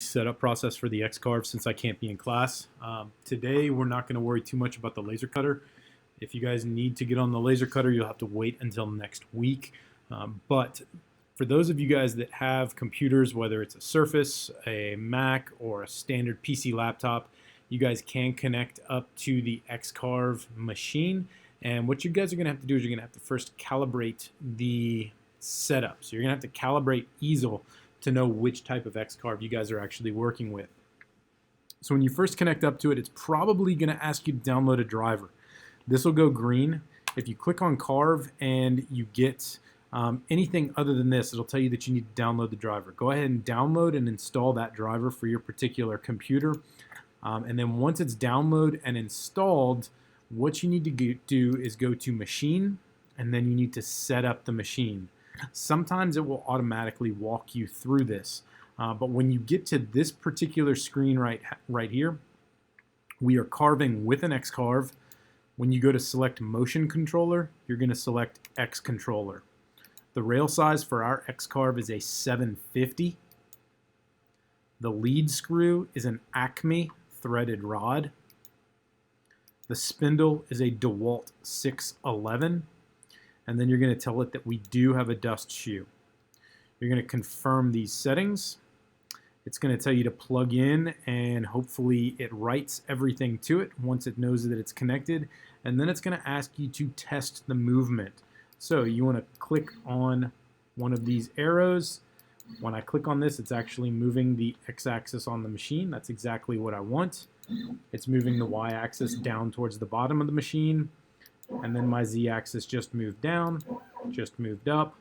setup process for the Xcarve since I can't be in class. Today we're not going to worry too much about the laser cutter. If you guys need to get on the laser cutter, you'll have to wait until next week. But for those of you guys that have computers, whether it's a Surface, a Mac, or a standard PC laptop, you guys can connect up to the Xcarve machine. And what you guys are going to have to do is you're going to have to first calibrate the setup. So you're going to have to calibrate easel to know which type of Xcarve you guys are actually working with. So when you first connect up to it, it's probably going to ask you to download a driver. This will go green. If you click on Carve and you get anything other than this, it'll tell you that you need to download the driver. Go ahead and download and install that driver for your particular computer. And then once it's downloaded and installed, what you need to do is go to Machine, and then you need to set up the machine. Sometimes it will automatically walk you through this. But when you get to this particular screen right here, we are carving with an Xcarve. When you go to select Motion Controller, you're going to select X Controller. The rail size for our Xcarve is a 750. The lead screw is an Acme threaded rod. The spindle is a DeWalt 611. And then you're going to tell it that we do have a dust shoe. You're going to confirm these settings. It's going to tell you to plug in, and hopefully it writes everything to it once it knows that it's connected. And then it's going to ask you to test the movement. So you want to click on one of these arrows. When I click on this, it's actually moving the x-axis on the machine. That's exactly what I want. It's moving the y-axis down towards the bottom of the machine. And then my z-axis just moved down, just moved up,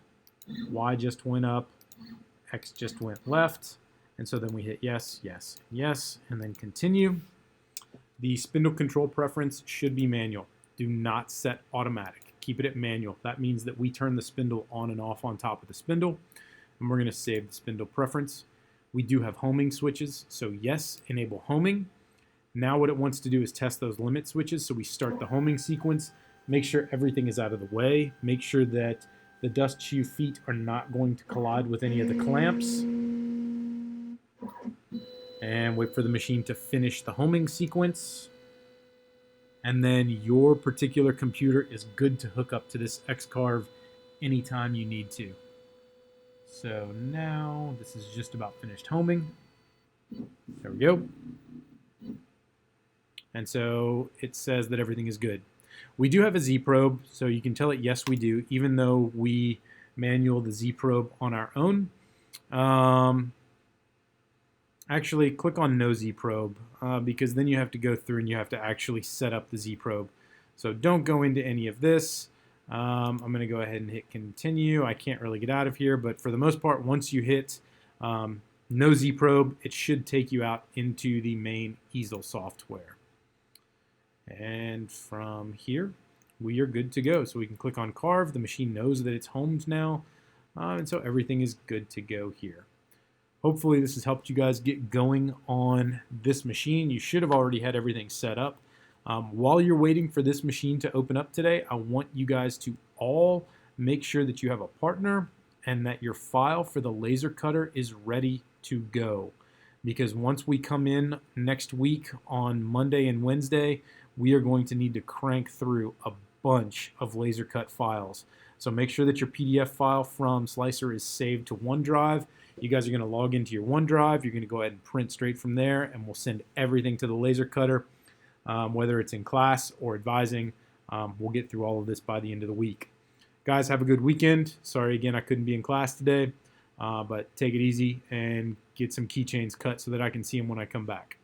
y just went up, x just went left, and so then we hit yes, yes, yes, and then continue. The spindle control preference should be manual. Do not set automatic. Keep it at manual. That means that we turn the spindle on and off on top of the spindle, and we're going to save the spindle preference. We do have homing switches, so yes, enable homing. Now what it wants to do is test those limit switches, so we start the homing sequence. Make sure everything is out of the way. Make sure that the dust shoe feet are not going to collide with any of the clamps. And wait for the machine to finish the homing sequence. And then your particular computer is good to hook up to this Xcarve anytime you need to. So now this is just about finished homing. There we go. And so it says that everything is good. We do have a Z probe, so you can tell it yes we do, even though we manual the Z probe on our own. Actually, click on no Z probe, because then you have to go through and you have to actually set up the Z probe. So don't go into any of this. I'm going to go ahead and hit continue. I can't really get out of here, but for the most part, once you hit no Z probe, it should take you out into the main easel software. And from here, we are good to go. So we can click on Carve. The machine knows that it's homed now. And so everything is good to go here. Hopefully this has helped you guys get going on this machine. You should have already had everything set up. While you're waiting for this machine to open up today, I want you guys to all make sure that you have a partner and that your file for the laser cutter is ready to go. Because once we come in next week on Monday and Wednesday, we are going to need to crank through a bunch of laser cut files. So make sure that your PDF file from Slicer is saved to OneDrive. You guys are going to log into your OneDrive. You're going to go ahead and print straight from there, and we'll send everything to the laser cutter, whether it's in class or advising. We'll get through all of this by the end of the week. Guys, have a good weekend. Sorry again I couldn't be in class today, but take it easy and get some keychains cut so that I can see them when I come back.